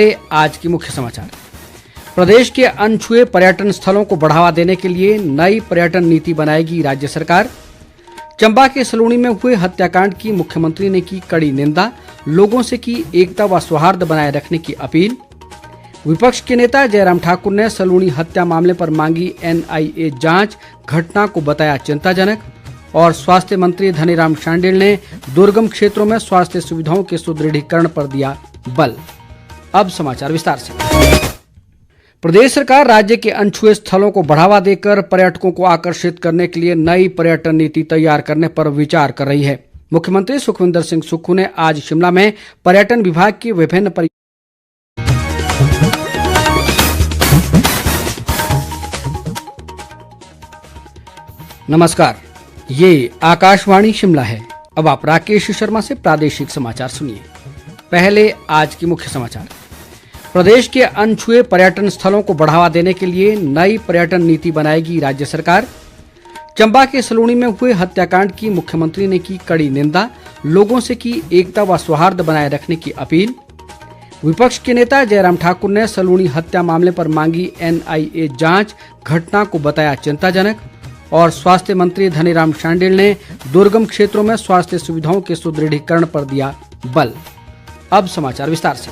आज की मुख्य समाचार। प्रदेश के अनछुए पर्यटन स्थलों को बढ़ावा देने के लिए नई पर्यटन नीति बनाएगी राज्य सरकार। चंबा के सलूणी में हुए हत्याकांड की मुख्यमंत्री ने की कड़ी निंदा, लोगों से की एकता व सौहार्द बनाए रखने की अपील। विपक्ष के नेता जयराम ठाकुर ने सलूणी हत्या मामले पर मांगी NIA जांच, घटना को बताया चिंताजनक। और स्वास्थ्य मंत्री धनीराम शांडिल ने दुर्गम क्षेत्रों में स्वास्थ्य सुविधाओं के सुदृढ़ीकरण पर दिया बल। अब समाचार विस्तार से। प्रदेश सरकार राज्य के अनछुए स्थलों को बढ़ावा देकर पर्यटकों को आकर्षित करने के लिए नई पर्यटन नीति तैयार करने पर विचार कर रही है। मुख्यमंत्री सुखविंदर सिंह सुक्खू ने आज शिमला में पर्यटन विभाग की विभिन्न नमस्कार, ये आकाशवाणी शिमला है। अब आप राकेश शर्मा से प्रादेशिक समाचार सुनिए। पहले आज की मुख्य समाचार। प्रदेश के अनछुए पर्यटन स्थलों को बढ़ावा देने के लिए नई पर्यटन नीति बनाएगी राज्य सरकार। चंबा के सलूणी में हुए हत्याकांड की मुख्यमंत्री ने की कड़ी निंदा, लोगों से की एकता व सौहार्द बनाए रखने की अपील। विपक्ष के नेता जयराम ठाकुर ने सलूणी हत्या मामले पर मांगी NIA जांच, घटना को बताया चिंताजनक। और स्वास्थ्य मंत्री धनीराम शांडिल ने दुर्गम क्षेत्रों में स्वास्थ्य सुविधाओं के सुदृढ़ीकरण पर दिया बल। अब समाचार विस्तार से।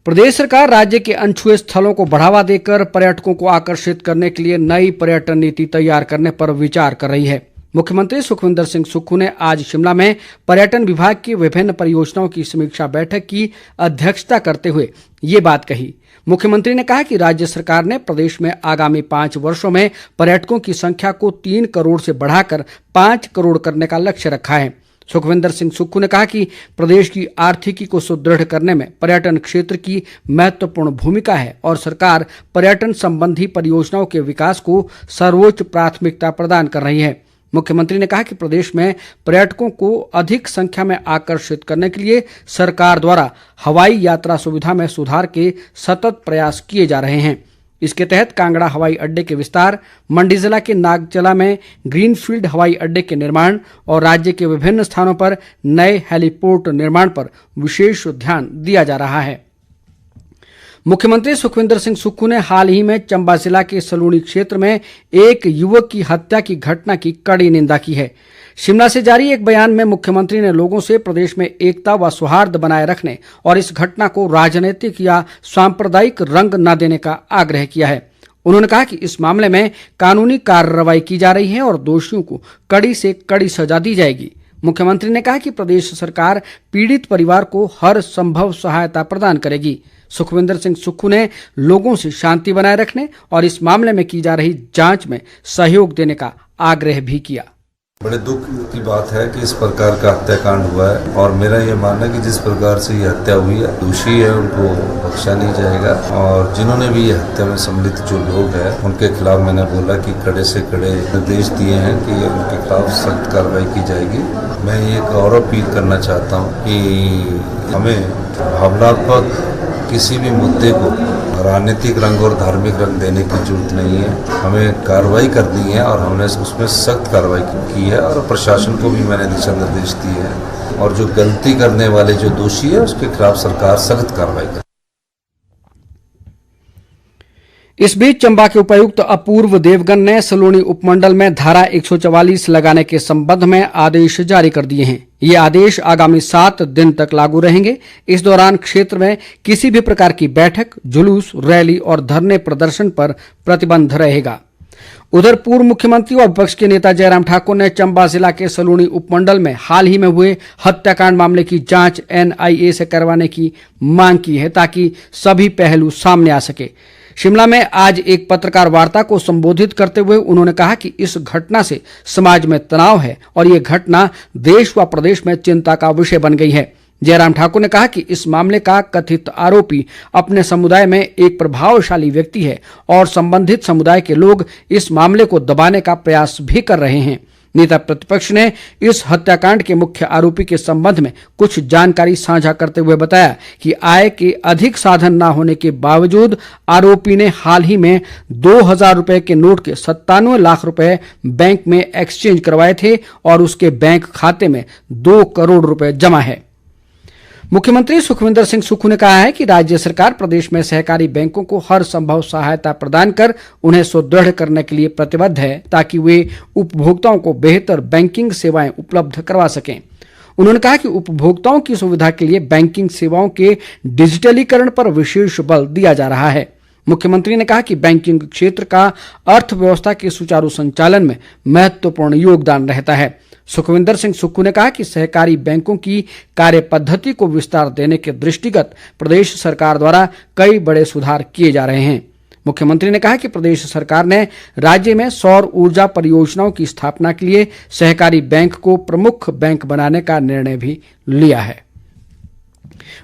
प्रदेश सरकार राज्य के अनछुए स्थलों को बढ़ावा देकर पर्यटकों को आकर्षित करने के लिए नई पर्यटन नीति तैयार करने पर विचार कर रही है। मुख्यमंत्री सुखविंदर सिंह सुक्खू ने आज शिमला में पर्यटन विभाग की विभिन्न परियोजनाओं की समीक्षा बैठक की अध्यक्षता करते हुए ये बात कही। मुख्यमंत्री ने कहा कि राज्य सरकार ने प्रदेश में आगामी 5 वर्षों में पर्यटकों की संख्या को 3 करोड़ से बढ़ाकर 5 करोड़ करने का लक्ष्य रखा है। सुखविंदर सिंह सुक्खू ने कहा कि प्रदेश की आर्थिकी को सुदृढ़ करने में पर्यटन क्षेत्र की महत्वपूर्ण भूमिका है और सरकार पर्यटन संबंधी परियोजनाओं के विकास को सर्वोच्च प्राथमिकता प्रदान कर रही है। मुख्यमंत्री ने कहा कि प्रदेश में पर्यटकों को अधिक संख्या में आकर्षित करने के लिए सरकार द्वारा हवाई यात्रा सुविधा में सुधार के सतत प्रयास किए जा रहे हैं। इसके तहत कांगड़ा हवाई अड्डे के विस्तार, मंडी जिला के नागचला में ग्रीनफील्ड हवाई अड्डे के निर्माण और राज्य के विभिन्न स्थानों पर नए हेलीपोर्ट निर्माण पर विशेष ध्यान दिया जा रहा है। मुख्यमंत्री सुखविंदर सिंह सुक्खू ने हाल ही में चंबा जिला के सलूणी क्षेत्र में एक युवक की हत्या की घटना की कड़ी निंदा की है। शिमला से जारी एक बयान में मुख्यमंत्री ने लोगों से प्रदेश में एकता व सौहार्द बनाए रखने और इस घटना को राजनीतिक या सांप्रदायिक रंग न देने का आग्रह किया है। उन्होंने कहा कि इस मामले में कानूनी कार्रवाई की जा रही है और दोषियों को कड़ी से कड़ी सजा दी जाएगी। मुख्यमंत्री ने कहा कि प्रदेश सरकार पीड़ित परिवार को हर संभव सहायता प्रदान करेगी। सुखविंदर सिंह सुक्खू ने लोगों से शांति बनाए रखने और इस मामले में की जा रही जांच में सहयोग देने का आग्रह भी किया। बड़े दुख की बात है कि इस प्रकार का हत्याकांड हुआ है और मेरा ये मानना है कि जिस प्रकार से ये हत्या हुई है, दोषी है उनको बख्शा नहीं जाएगा और जिन्होंने भी ये हत्या में सम्मिलित जो लोग हैं उनके खिलाफ मैंने बोला कि कड़े से कड़े निर्देश दिए हैं कि उनके खिलाफ सख्त कार्रवाई की जाएगी। मैं ये एक और अपील करना चाहता हूँ कि हमें भावनात्मक किसी भी मुद्दे को राजनीतिक रंग और धार्मिक रंग देने की जरूरत नहीं है। हमें कार्रवाई करनी है और हमने उसमें सख्त कार्रवाई की है और प्रशासन को भी मैंने दिशा निर्देश दिए हैं और जो गलती करने वाले जो दोषी है उसके खिलाफ सरकार सख्त कार्रवाई करे। इस बीच चंबा के उपायुक्त अपूर्व देवगन ने सलूणी उपमंडल में धारा 144 लगाने के संबंध में आदेश जारी कर दिए हैं। ये आदेश आगामी 7 दिन तक लागू रहेंगे। इस दौरान क्षेत्र में किसी भी प्रकार की बैठक, जुलूस, रैली और धरने प्रदर्शन पर प्रतिबंध रहेगा। उधर पूर्व मुख्यमंत्री व विपक्ष के नेता जयराम ठाकुर ने चंबा जिला के सलूणी उपमंडल में हाल ही में हुए हत्याकांड मामले की जांच NIA से करवाने की मांग की है ताकि सभी पहलू सामने आ सके। शिमला में आज एक पत्रकार वार्ता को संबोधित करते हुए उन्होंने कहा कि इस घटना से समाज में तनाव है और ये घटना देश व प्रदेश में चिंता का विषय बन गई है। जयराम ठाकुर ने कहा कि इस मामले का कथित आरोपी अपने समुदाय में एक प्रभावशाली व्यक्ति है और संबंधित समुदाय के लोग इस मामले को दबाने का प्रयास भी कर रहे हैं। नेता प्रतिपक्ष ने इस हत्याकांड के मुख्य आरोपी के संबंध में कुछ जानकारी साझा करते हुए बताया कि आय के अधिक साधन न होने के बावजूद आरोपी ने हाल ही में 2000 रुपए के नोट के 97 लाख रुपए बैंक में एक्सचेंज करवाए थे और उसके बैंक खाते में 2 करोड़ रुपए जमा है। मुख्यमंत्री सुखविंदर सिंह सुक्खू ने कहा है कि राज्य सरकार प्रदेश में सहकारी बैंकों को हर संभव सहायता प्रदान कर उन्हें सुदृढ़ करने के लिए प्रतिबद्ध है ताकि वे उपभोक्ताओं को बेहतर बैंकिंग सेवाएं उपलब्ध करवा सकें। उन्होंने कहा कि उपभोक्ताओं की सुविधा के लिए बैंकिंग सेवाओं के डिजिटलीकरण पर विशेष बल दिया जा रहा है। मुख्यमंत्री ने कहा कि बैंकिंग क्षेत्र का अर्थव्यवस्था के सुचारू संचालन में महत्वपूर्ण योगदान रहता है। सुखविंदर सिंह सुक्खू ने कहा कि सहकारी बैंकों की कार्य पद्धति को विस्तार देने के दृष्टिगत प्रदेश सरकार द्वारा कई बड़े सुधार किए जा रहे हैं। मुख्यमंत्री ने कहा कि प्रदेश सरकार ने राज्य में सौर ऊर्जा परियोजनाओं की स्थापना के लिए सहकारी बैंक को प्रमुख बैंक बनाने का निर्णय भी लिया है।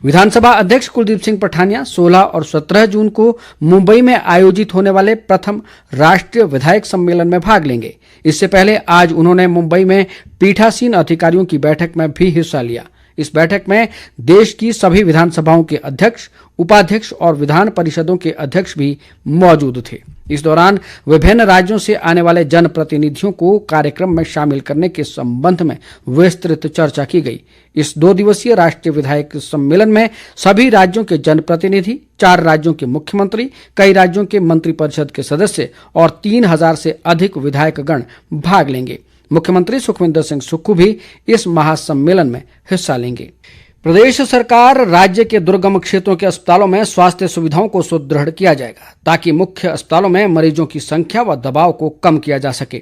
विधानसभा अध्यक्ष कुलदीप सिंह पठानिया 16 और 17 जून को मुंबई में आयोजित होने वाले प्रथम राष्ट्रीय विधायक सम्मेलन में भाग लेंगे। इससे पहले आज उन्होंने मुंबई में पीठासीन अधिकारियों की बैठक में भी हिस्सा लिया। इस बैठक में देश की सभी विधानसभाओं के अध्यक्ष, उपाध्यक्ष और विधान परिषदों के अध्यक्ष भी मौजूद थे। इस दौरान विभिन्न राज्यों से आने वाले जनप्रतिनिधियों को कार्यक्रम में शामिल करने के संबंध में विस्तृत चर्चा की गई। इस 2 दिवसीय राष्ट्रीय विधायक सम्मेलन में सभी राज्यों के जनप्रतिनिधि, 4 राज्यों के मुख्यमंत्री, कई राज्यों के मंत्रिपरिषद के सदस्य और 3000 से अधिक विधायकगण भाग लेंगे। मुख्यमंत्री सुखविंदर सिंह सुक्खू भी इस महासम्मेलन में हिस्सा लेंगे। प्रदेश सरकार राज्य के दुर्गम क्षेत्रों के अस्पतालों में स्वास्थ्य सुविधाओं को सुदृढ़ किया जाएगा ताकि मुख्य अस्पतालों में मरीजों की संख्या व दबाव को कम किया जा सके।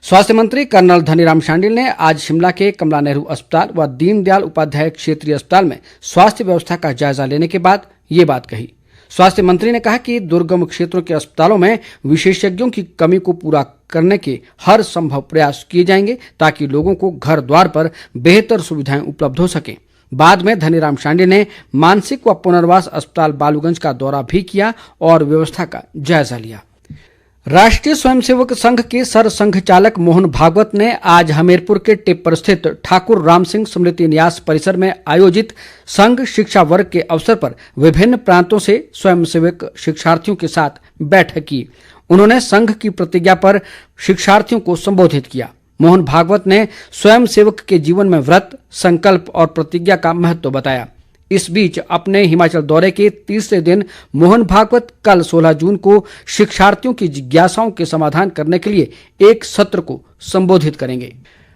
स्वास्थ्य मंत्री कर्नल धनीराम शांडिल ने आज शिमला के कमला नेहरू अस्पताल व दीनदयाल उपाध्याय क्षेत्रीय अस्पताल में स्वास्थ्य व्यवस्था का जायजा लेने के बाद ये बात कही। स्वास्थ्य मंत्री ने कहा कि दुर्गम क्षेत्रों के अस्पतालों में विशेषज्ञों की कमी को पूरा करने के हर संभव प्रयास किए जाएंगे ताकि लोगों को घर द्वार पर बेहतर सुविधाएं उपलब्ध हो सकें। बाद में धनीराम शांडिल ने मानसिक व पुनर्वास अस्पताल बालूगंज का दौरा भी किया और व्यवस्था का जायजा लिया। राष्ट्रीय स्वयंसेवक संघ के सरसंघ चालक मोहन भागवत ने आज हमीरपुर के टिप्पर स्थित ठाकुर राम सिंह स्मृति न्यास परिसर में आयोजित संघ शिक्षा वर्ग के अवसर पर विभिन्न प्रांतों से स्वयंसेवक शिक्षार्थियों के साथ बैठक की। उन्होंने संघ की प्रतिज्ञा पर शिक्षार्थियों को संबोधित किया। मोहन भागवत ने स्वयं सेवक के जीवन में व्रत, संकल्प और प्रतिज्ञा का महत्व बताया। इस बीच अपने हिमाचल दौरे के तीसरे दिन मोहन भागवत कल 16 जून को शिक्षार्थियों की जिज्ञासाओं के समाधान करने के लिए एक सत्र को संबोधित करेंगे।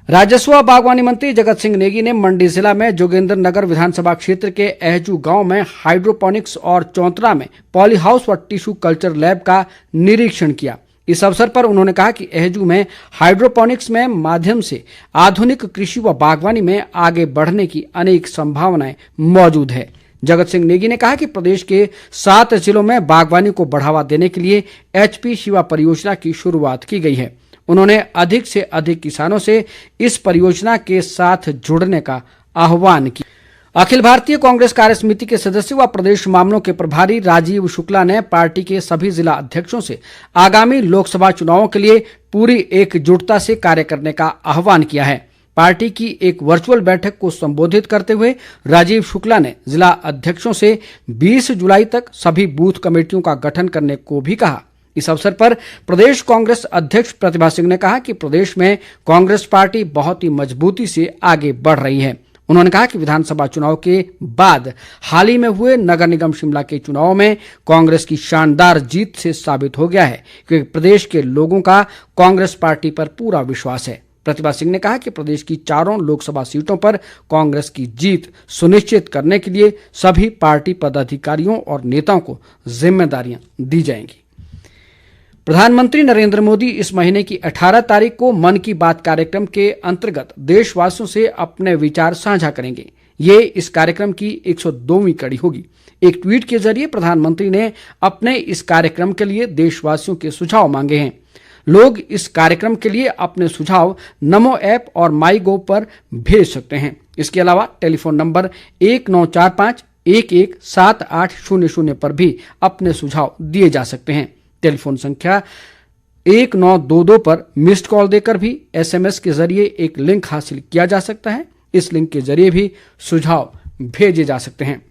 राजस्व व बागवानी मंत्री जगत सिंह नेगी ने मंडी जिला में जोगिंद्रनगर विधानसभा क्षेत्र के एहजू गांव में हाइड्रोपोनिक्स और चौंतरा में पॉली हाउस व टिश्यू कल्चर लैब का निरीक्षण किया। इस अवसर पर उन्होंने कहा कि एहजू में हाइड्रोपोनिक्स में माध्यम से आधुनिक कृषि व बागवानी में आगे बढ़ने की अनेक संभावनाएं मौजूद है। जगत सिंह नेगी ने कहा कि प्रदेश के 7 जिलों में बागवानी को बढ़ावा देने के लिए HP शिवा परियोजना की शुरुआत की गई है। उन्होंने अधिक से अधिक किसानों से इस परियोजना के साथ जुड़ने का आह्वान किया। अखिल भारतीय कांग्रेस कार्यसमिति के सदस्य व प्रदेश मामलों के प्रभारी राजीव शुक्ला ने पार्टी के सभी जिला अध्यक्षों से आगामी लोकसभा चुनावों के लिए पूरी एकजुटता से कार्य करने का आह्वान किया है। पार्टी की एक वर्चुअल बैठक को संबोधित करते हुए राजीव शुक्ला ने जिला अध्यक्षों से 20 जुलाई तक सभी बूथ कमेटियों का गठन करने को भी कहा। इस अवसर पर प्रदेश कांग्रेस अध्यक्ष प्रतिभा सिंह ने कहा कि प्रदेश में कांग्रेस पार्टी बहुत ही मजबूती से आगे बढ़ रही है। उन्होंने कहा कि विधानसभा चुनाव के बाद हाल ही में हुए नगर निगम शिमला के चुनाव में कांग्रेस की शानदार जीत से साबित हो गया है कि प्रदेश के लोगों का कांग्रेस पार्टी पर पूरा विश्वास है। प्रतिभा सिंह ने कहा कि प्रदेश की 4 लोकसभा सीटों पर कांग्रेस की जीत सुनिश्चित करने के लिए सभी पार्टी पदाधिकारियों और नेताओं को जिम्मेदारियां दी जाएंगी। प्रधानमंत्री नरेंद्र मोदी इस महीने की 18 तारीख को मन की बात कार्यक्रम के अंतर्गत देशवासियों से अपने विचार साझा करेंगे। ये इस कार्यक्रम की 102वीं कड़ी होगी। एक ट्वीट के जरिए प्रधानमंत्री ने अपने इस कार्यक्रम के लिए देशवासियों के सुझाव मांगे हैं। लोग इस कार्यक्रम के लिए अपने सुझाव नमो ऐप और माई गोव पर भेज सकते हैं। इसके अलावा टेलीफोन नंबर 1945 117800 पर भी अपने सुझाव दिए जा सकते हैं। टेलीफोन संख्या 1922 पर मिस्ड कॉल देकर भी SMS के जरिए एक लिंक हासिल किया जा सकता है। इस लिंक के जरिए भी सुझाव भेजे जा सकते हैं।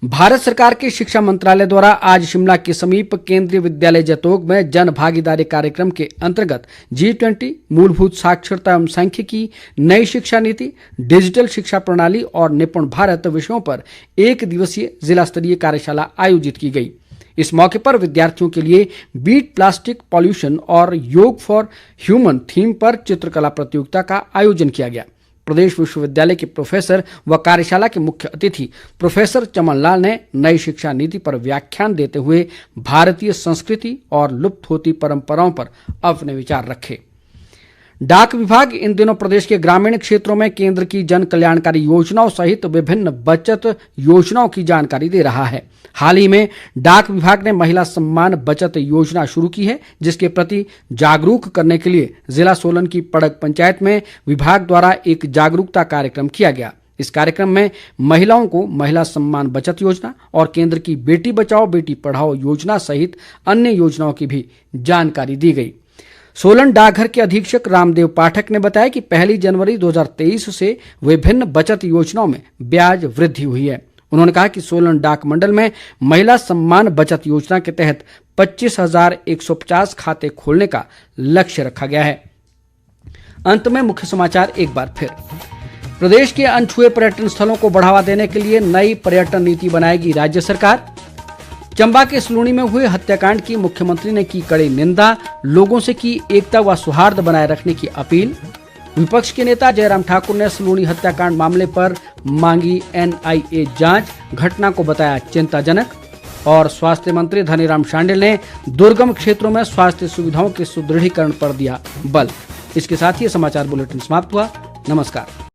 भारत सरकार के शिक्षा मंत्रालय द्वारा आज शिमला के समीप केंद्रीय विद्यालय जैतोग में जन भागीदारी कार्यक्रम के अंतर्गत G20 मूलभूत साक्षरता एवं सांख्यिकी, नई शिक्षा नीति, डिजिटल शिक्षा प्रणाली और निपुण भारत विषयों पर एक दिवसीय जिला स्तरीय कार्यशाला आयोजित की गई। इस मौके पर विद्यार्थियों के लिए बीट प्लास्टिक पॉल्यूशन और योग फॉर ह्यूमन थीम पर चित्रकला प्रतियोगिता का आयोजन किया गया। प्रदेश विश्वविद्यालय के प्रोफेसर व कार्यशाला के मुख्य अतिथि प्रोफेसर चमन लाल ने नई शिक्षा नीति पर व्याख्यान देते हुए भारतीय संस्कृति और लुप्त होती परंपराओं पर अपने विचार रखे। डाक विभाग इन दिनों प्रदेश के ग्रामीण क्षेत्रों में केंद्र की जन कल्याणकारी योजनाओं सहित विभिन्न बचत योजनाओं की जानकारी दे रहा है। हाल ही में डाक विभाग ने महिला सम्मान बचत योजना शुरू की है, जिसके प्रति जागरूक करने के लिए जिला सोलन की पड़ग पंचायत में विभाग द्वारा एक जागरूकता कार्यक्रम किया गया। इस कार्यक्रम में महिलाओं को महिला सम्मान बचत योजना और केंद्र की बेटी बचाओ बेटी पढ़ाओ योजना सहित अन्य योजनाओं की भी जानकारी दी गई। सोलन डाकघर के अधीक्षक रामदेव पाठक ने बताया कि 1 जनवरी 2023 से विभिन्न बचत योजनाओं में ब्याज वृद्धि हुई है। उन्होंने कहा कि सोलन डाक मंडल में महिला सम्मान बचत योजना के तहत 25,150 खाते खोलने का लक्ष्य रखा गया है। अंत में मुख्य समाचार एक बार फिर। प्रदेश के अनछुए पर्यटन स्थलों को बढ़ावा देने के लिए नई पर्यटन नीति बनाएगी राज्य सरकार। चंबा के सलूणी में हुए हत्याकांड की मुख्यमंत्री ने की कड़ी निंदा, लोगों से की एकता व सौहार्द बनाए रखने की अपील। विपक्ष के नेता जयराम ठाकुर ने सलूणी हत्याकांड मामले पर मांगी NIA जांच, घटना को बताया चिंताजनक। और स्वास्थ्य मंत्री धनीराम शांडिल ने दुर्गम क्षेत्रों में स्वास्थ्य सुविधाओं के सुदृढ़ीकरण पर दिया बल। इसके साथ ही समाचार बुलेटिन समाप्त हुआ। नमस्कार।